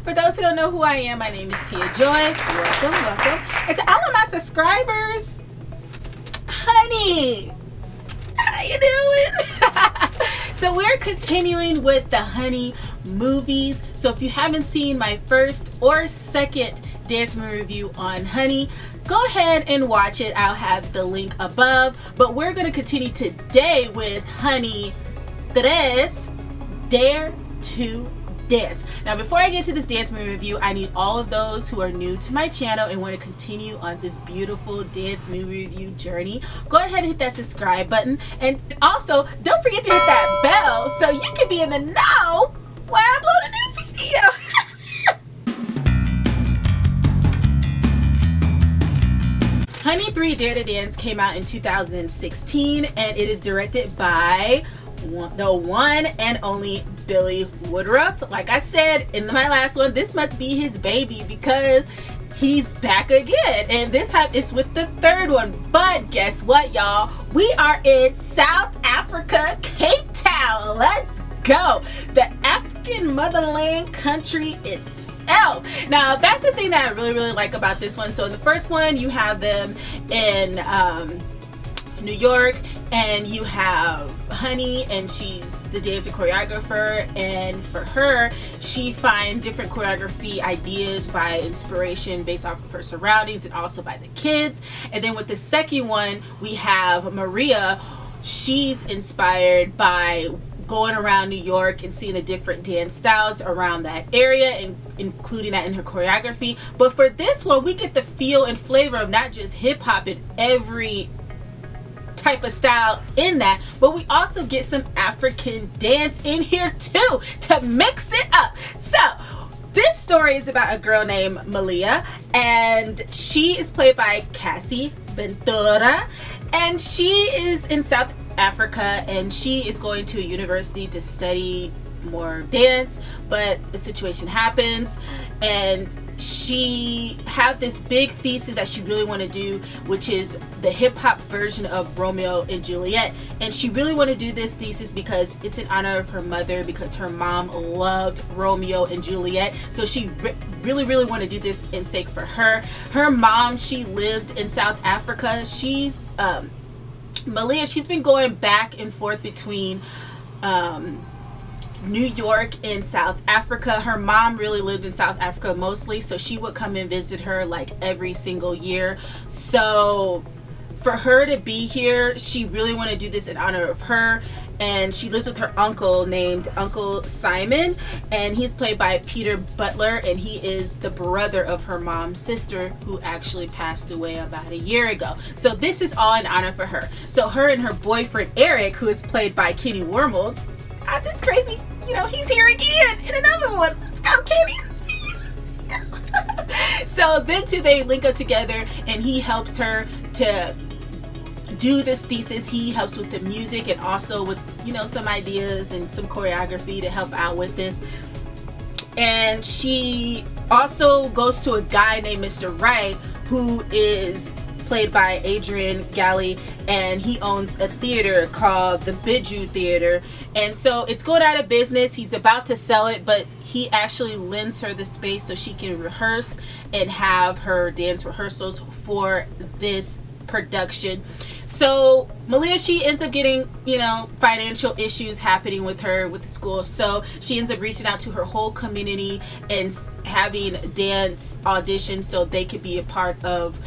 For those who don't know who I am, my name is Tia Joy. Welcome. And to all of my subscribers, honey, how you doing? So we're continuing with the Honey movies. So if you haven't seen my first or second dance movie review on Honey, go ahead and watch it. I'll have the link above. But we're going to continue today with Honey 3, Dare to Dance. Now before I get to this dance movie review, I need all of those who are new to my channel and want to continue on this beautiful dance movie review journey. Go ahead and hit that subscribe button, and also don't forget to hit that bell so you can be in the know when I upload a new video. Honey 3 Dare to Dance came out in 2016 and it is directed by the one and only Billy Woodruff. Like I said in my last one, this must be his baby because he's back again, and this time it's with the third one. But guess what, y'all? We are in South Africa, Cape Town. Let's go. The African motherland country itself. Now that's the thing that I really like about this one. So in the first one you have them in New York, and you have Honey, and she's the dancer choreographer, and for her, she finds different choreography ideas by inspiration based off of her surroundings and also by the kids. And then with the second one we have Maria. She's inspired by going around New York and seeing the different dance styles around that area and including that in her choreography. But for this one we get the feel and flavor of not just hip-hop in every type of style in that, but we also get some African dance in here too to mix it up. So this story is about a girl named Malia, and she is played by Cassie Ventura, and she is in South Africa, and she is going to a university to study more dance, but a situation happens and she have this big thesis that she really want to do, which is the hip-hop version of Romeo and Juliet. And she really want to do this thesis because it's in honor of her mother, because her mom loved Romeo and Juliet. So she really want to do this in sake for her. Her mom, she lived in South Africa. She's Malia, she's been going back and forth between New York and South Africa. Her mom really lived in South Africa mostly, so she would come and visit her like every single year. So for her to be here, she really want to do this in honor of her. And she lives with her uncle named Uncle Simon, and he's played by Peter Butler, and he is the brother of her mom's sister who actually passed away about a year ago. So this is all in honor for her. So her and her boyfriend Eric, who is played by Kenny Wormald, that's crazy, you know, he's here again in another one. Let's go, Kenny. See you. So then too, they link up together, and he helps her to do this thesis. He helps with the music and also with, you know, some ideas and some choreography to help out with this. And she also goes to a guy named Mr. Wright, who is played by Adrian Galley, and he owns a theater called the Biju Theater. And so it's going out of business. He's about to sell it, but he actually lends her the space so she can rehearse and have her dance rehearsals for this production. So Malia, she ends up getting, you know, financial issues happening with her with the school, so she ends up reaching out to her whole community and having dance auditions so they could be a part of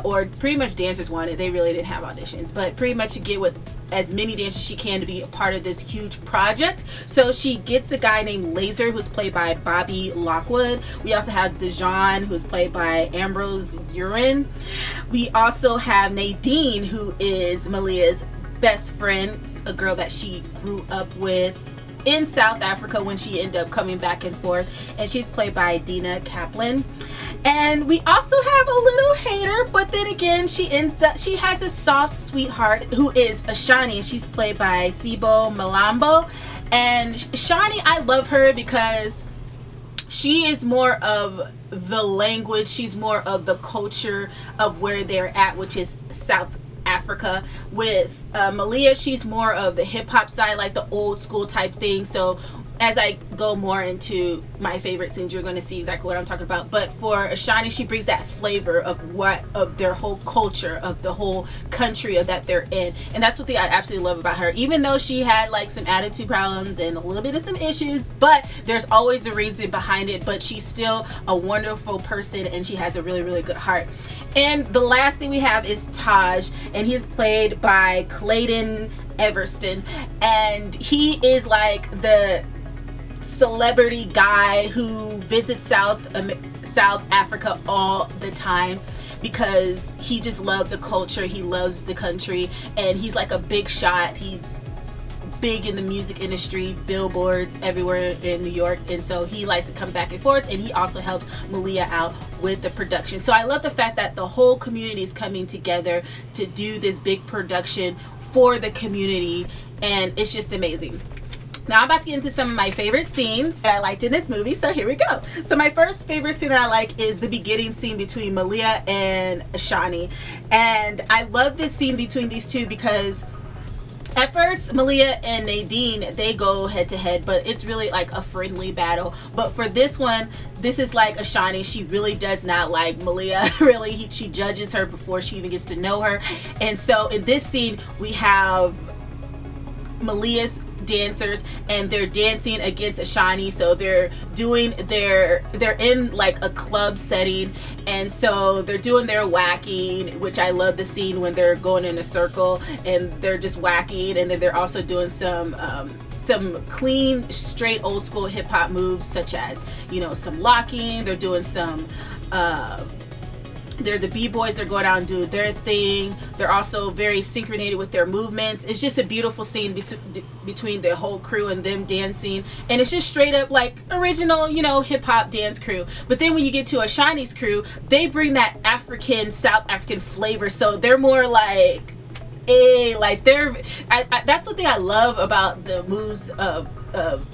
or pretty much dancers wanted, they really didn't have auditions, but pretty much to get with as many dancers she can to be a part of this huge project. So she gets a guy named Laser, who's played by Bobby Lockwood. We also have Dejan, who's played by Ambrose Urin. We also have Nadine, who is Malia's best friend, a girl that she grew up with in South Africa when she ended up coming back and forth, and she's played by Dina Kaplan. And we also have a little hater, but then again she has a soft sweetheart who is Ashani, and she's played by Sibo Malambo. And Shani, I love her because she is more of the language, she's more of the culture of where they're at, which is South Africa. With Malia, she's more of the hip-hop side, like the old school type thing. So as I go more into my favorites, and you're going to see exactly what I'm talking about. But for Ashani, she brings that flavor of their whole culture, of the whole country of that they're in, and that's what I absolutely love about her. Even though she had like some attitude problems and a little bit of some issues, but there's always a reason behind it. But she's still a wonderful person, and she has a really, really good heart. And the last thing we have is Taj, and he's played by Clayton Everston, and he is like the celebrity guy who visits South Africa all the time because he just loved the culture, he loves the country, and he's like a big shot. He's big in the music industry, billboards everywhere in New York, and so he likes to come back and forth, and he also helps Malia out with the production. So I love the fact that the whole community is coming together to do this big production for the community, and it's just amazing. Now I'm about to get into some of my favorite scenes that I liked in this movie, so here we go. So my first favorite scene that I like is the beginning scene between Malia and Ashani. And I love this scene between these two because at first Malia and Nadine, they go head to head, but it's really like a friendly battle. But for this one, this is like Ashani. She really does not like Malia. Really, she judges her before she even gets to know her. And so in this scene, we have Malia's dancers, and they're dancing against Ashani. So they're in like a club setting, and so they're doing their whacking, which I love the scene when they're going in a circle and they're just whacking, and then they're also doing some clean, straight, old school hip hop moves, such as, you know, some locking. They're doing some they're the b-boys. They're going out and doing their thing. They're also very synchronated with their movements. It's just a beautiful scene between the whole crew and them dancing, and it's just straight up like original, you know, hip-hop dance crew. But then when you get to Ashani's crew, they bring that South African flavor, so they're more like like that's the thing I love about the moves of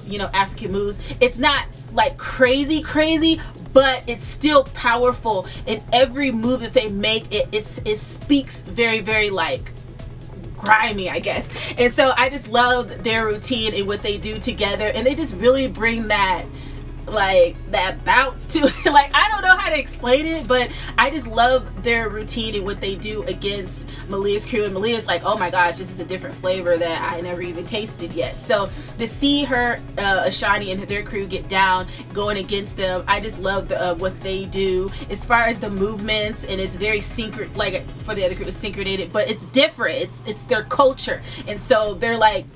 you know, African moves. It's not like crazy, but it's still powerful, and every move that they make, it speaks very, very like grimy, I guess. And so I just love their routine and what they do together, and they just really bring that bounce to it. Like, I don't know how to explain it, but I just love their routine and what they do against Malia's crew. And Malia's like, oh my gosh, this is a different flavor that I never even tasted yet. So to see her, Ashani and their crew get down going against them, I just love what they do as far as the movements, and it's very like for the other crew, it's synchronated, but it's different. It's their culture, and so they're like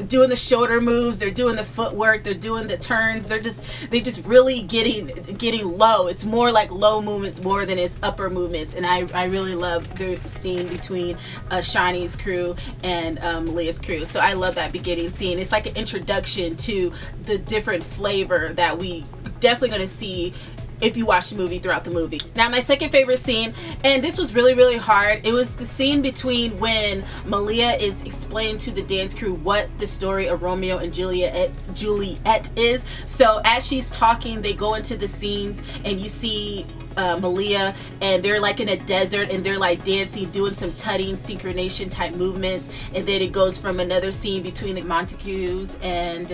doing the shoulder moves, they're doing the footwork, they're doing the turns, they just really getting low. It's more like low movements more than it's upper movements, and I really love the scene between Shani's crew and Malia's crew. So I love that beginning scene. It's like an introduction to the different flavor that we definitely going to see if you watch the movie, throughout the movie. Now my second favorite scene, and this was really, really hard, it was the scene between when Malia is explaining to the dance crew what the story of Romeo and Juliet is. So as she's talking, they go into the scenes, and you see Malia, and they're like in a desert, and they're like dancing, doing some tutting, synchronization type movements, and then it goes from another scene between the Montagues and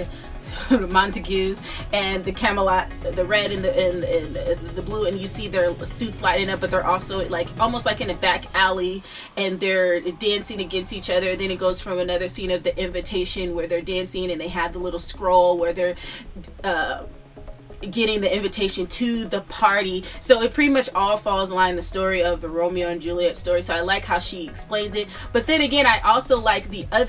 the Camelots, the red and the blue, and you see their suits lighting up, but they're also like almost like in a back alley, and they're dancing against each other. Then it goes from another scene of the invitation where they're dancing, and they have the little scroll where they're getting the invitation to the party. So it pretty much all falls in line the story of the Romeo and Juliet story. So I like how she explains it. But then again, I also like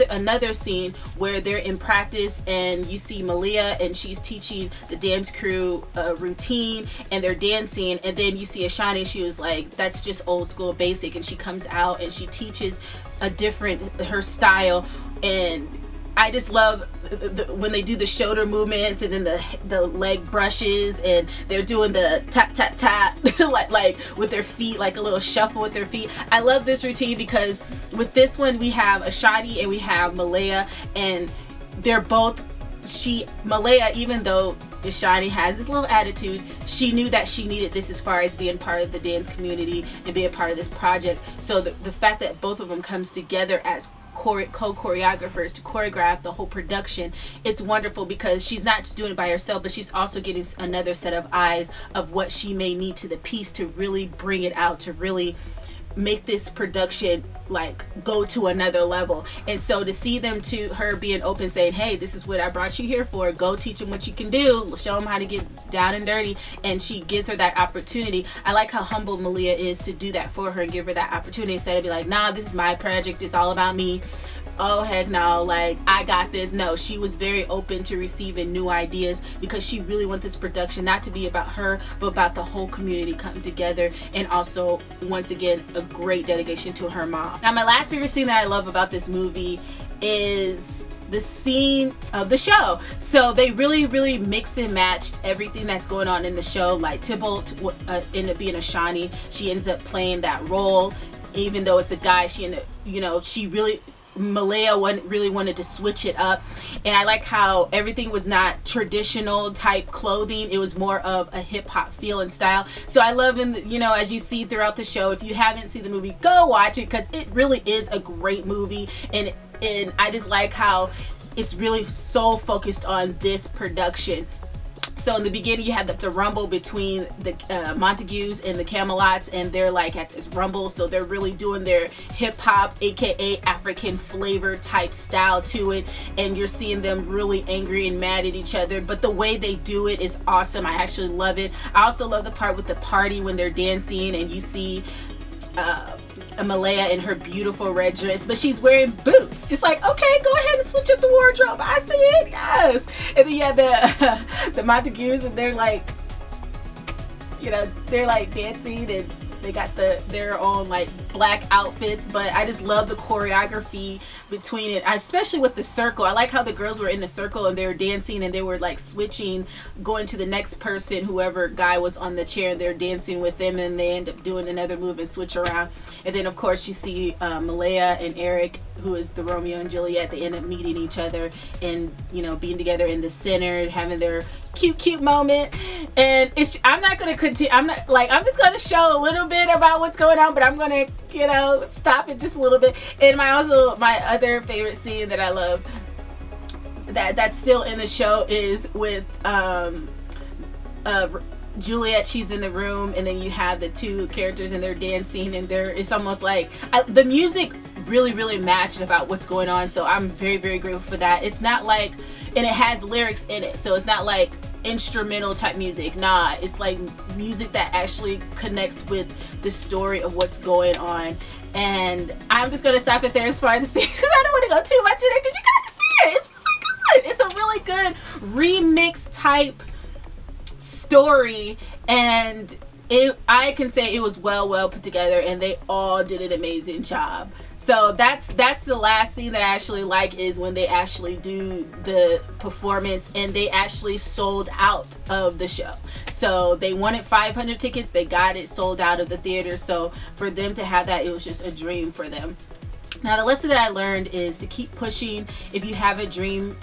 another scene where they're in practice, and you see Malia, and she's teaching the dance crew a routine, and they're dancing, and then you see Ashani. She was like, that's just old school basic, and she comes out and she teaches her style. And I just love when they do the shoulder movements, and then the leg brushes, and they're doing the tap tap tap like with their feet, like a little shuffle with their feet. I love this routine because with this one we have Ashani and we have Malia, and they're both Malia, even though Ashani has this little attitude, she knew that she needed this as far as being part of the dance community and being part of this project. So the fact that both of them comes together as co-choreographers to choreograph the whole production. It's wonderful because she's not just doing it by herself, but she's also getting another set of eyes of what she may need to the piece to really bring it out, to really make this production like go to another level. And so to see them, to her being open, saying, hey, this is what I brought you here for, go teach them what you can do, show them how to get down and dirty, and she gives her that opportunity. I like how humble Malia is to do that for her and give her that opportunity, instead of be like, nah, this is my project, it's all about me. Oh heck no, like I got this. No, she was very open to receiving new ideas because she really wants this production not to be about her, but about the whole community coming together. And also, once again, a great dedication to her mom. Now, my last favorite scene that I love about this movie is the scene of the show. So they really mixed and matched everything that's going on in the show. Like Tybalt ended up being a Shawnee. She ends up playing that role, even though it's a guy. She ended, Malia really wanted to switch it up. And I like how everything was not traditional type clothing. It was more of a hip-hop feel and style. So I love, as you see throughout the show, if you haven't seen the movie, go watch it, because it really is a great movie. And I just like how it's really so focused on this production. So in the beginning, you had the rumble between the Montagues and the Camelots, and they're like at this rumble, so they're really doing their hip-hop, aka African flavor type style to it, and you're seeing them really angry and mad at each other, but the way they do it is awesome. I actually love it. I also love the part with the party when they're dancing and you see Malaya in her beautiful red dress, but she's wearing boots. It's like, okay, go ahead and switch up the wardrobe. I see it, yes. And then you have the Montagues, and they're like, they're like dancing, and they got their own like black outfits. But I just love the choreography between it, especially with the circle. I like how the girls were in the circle and they were dancing, and they were like switching, going to the next person, whoever guy was on the chair, and they're dancing with them, and they end up doing another move and switch around. And then of course you see Malaya and Eric, who is the Romeo and Juliet. They end up meeting each other and being together in the center, having their cute moment. And I'm not going to continue. I'm just going to show a little bit about what's going on, but I'm going to stop it just a little bit. And my other favorite scene that I love that's still in the show is with Juliet. She's in the room, and then you have the two characters, and they're dancing, and it's almost like the music really matched about what's going on. So I'm very grateful for that. It's not like, and it has lyrics in it, so it's not like instrumental type music. Nah, it's like music that actually connects with the story of what's going on. And I'm just gonna stop it there as far as the scene, because I don't want to go too much in it, because you gotta see it. It's really good. It's a really good remix type story, and I can say it was well put together, and they all did an amazing job. So that's the last scene that I actually like, is when they actually do the performance, and they actually sold out of the show. So they wanted 500 tickets, they got it sold out of the theater. So for them to have that, it was just a dream for them. Now the lesson that I learned is to keep pushing. If you have a dream,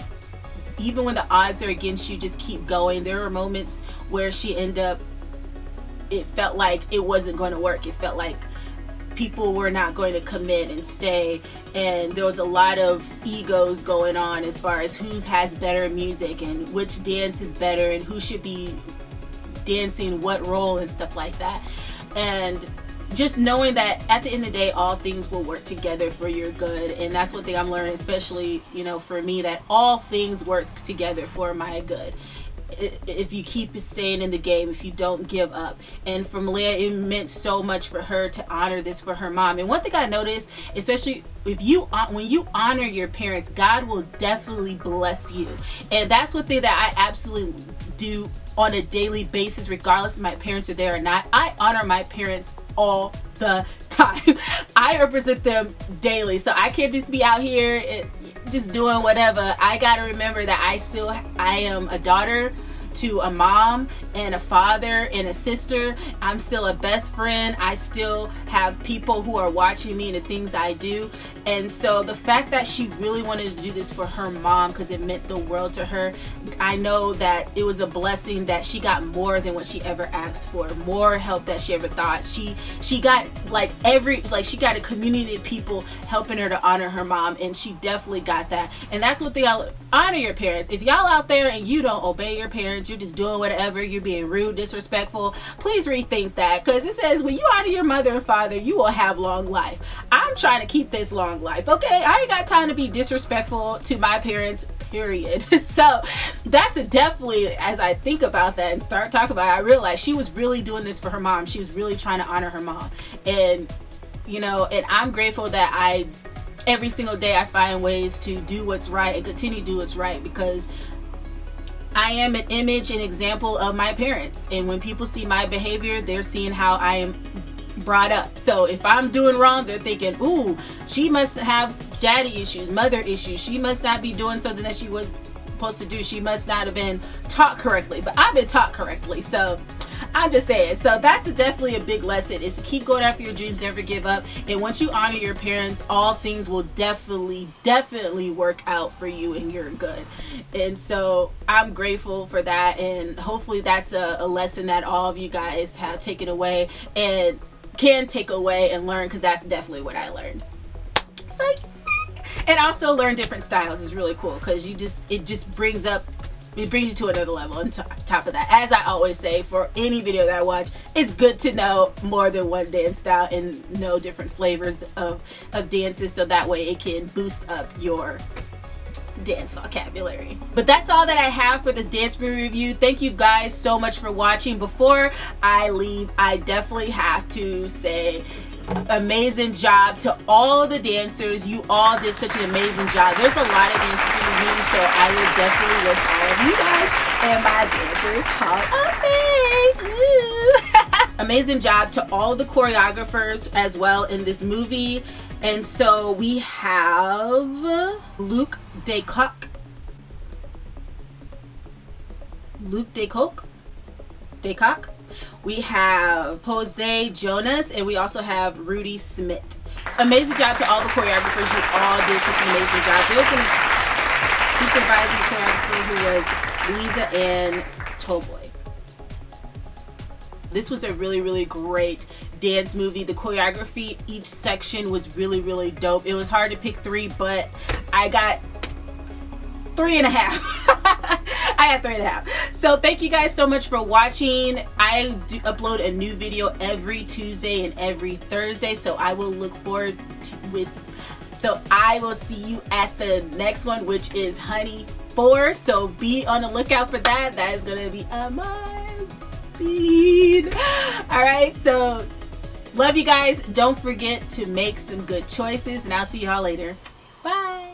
even when the odds are against you, just keep going. There were moments where it felt like it wasn't going to work. It felt like people were not going to commit and stay, and there was a lot of egos going on as far as who has better music and which dance is better and who should be dancing what role and stuff like that. And just knowing that at the end of the day, all things will work together for your good. And that's one thing I'm learning, especially for me, that all things work together for my good if you keep staying in the game, if you don't give up. And for Malia, it meant so much for her to honor this for her mom. And one thing I noticed, especially when you honor your parents, God will definitely bless you. And that's one thing that I absolutely do on a daily basis, regardless if my parents are there or not. I honor my parents all the time. I represent them daily, so I can't just be out here just doing whatever. I gotta remember that I am a daughter to a mom and a father and a sister. I'm still a best friend. I still have people who are watching me and the things I do. And so the fact that she really wanted to do this for her mom because it meant the world to her, I know that it was a blessing that she got more than what she ever asked for, more help that she ever thought. She got she got a community of people helping her to honor her mom, and she definitely got that. And that's what they all honor your parents. If y'all out there and you don't obey your parents, you're just doing whatever, you're being rude, disrespectful, please rethink that, because it says when you honor your mother and father, you will have long life. I'm trying to keep this long life, okay? I ain't got time to be disrespectful to my parents, period. So that's definitely, as I think about that and start talking about it, I realize she was really doing this for her mom. She was really trying to honor her mom. And you know, and I'm grateful that every single day I find ways to do what's right and continue to do what's right, because I am an image and example of my parents. And when people see my behavior, they're seeing how I am brought up. So if I'm doing wrong, they're thinking, ooh, she must have daddy issues, mother issues. She must not be doing something that she was supposed to do. She must not have been taught correctly. But I've been taught correctly. So I'm just saying. So that's definitely a big lesson, is to keep going after your dreams, never give up. And once you honor your parents, all things will definitely work out for you and you're good. And so I'm grateful for that. And hopefully that's a lesson that all of you guys have taken away and can take away and learn, because that's definitely what I learned. So, and also learn different styles is really cool, because it just brings you to another level. On top of that, as I always say, for any video that I watch, it's good to know more than one dance style and know different flavors of dances, so that way it can boost up your dance vocabulary. But that's all that I have for this dance movie review. Thank you guys so much for watching. Before I leave, I definitely have to say amazing job to all the dancers. You all did such an amazing job. There's a lot of dancers in this movie, so I will definitely list all of you guys in my Dancers Hall of Fame. Amazing job to all the choreographers as well in this movie. And so we have Luke Decock. We have Jose Jonas, and we also have Rudy Smith. Amazing job to all the choreographers. You all did such an amazing job. There was a supervising choreographer who was Louisa and Toboy. This was a really great dance movie. The choreography, each section was really dope. It was hard to pick 3, but I got 3.5. I got 3.5. So thank you guys so much for watching. I do upload a new video every Tuesday and every Thursday, so I will look forward to so I will see you at the next one, which is Honey 4. So be on the lookout for that. That is gonna be a must speed. All right, so love you guys. Don't forget to make some good choices, and I'll see y'all later. Bye.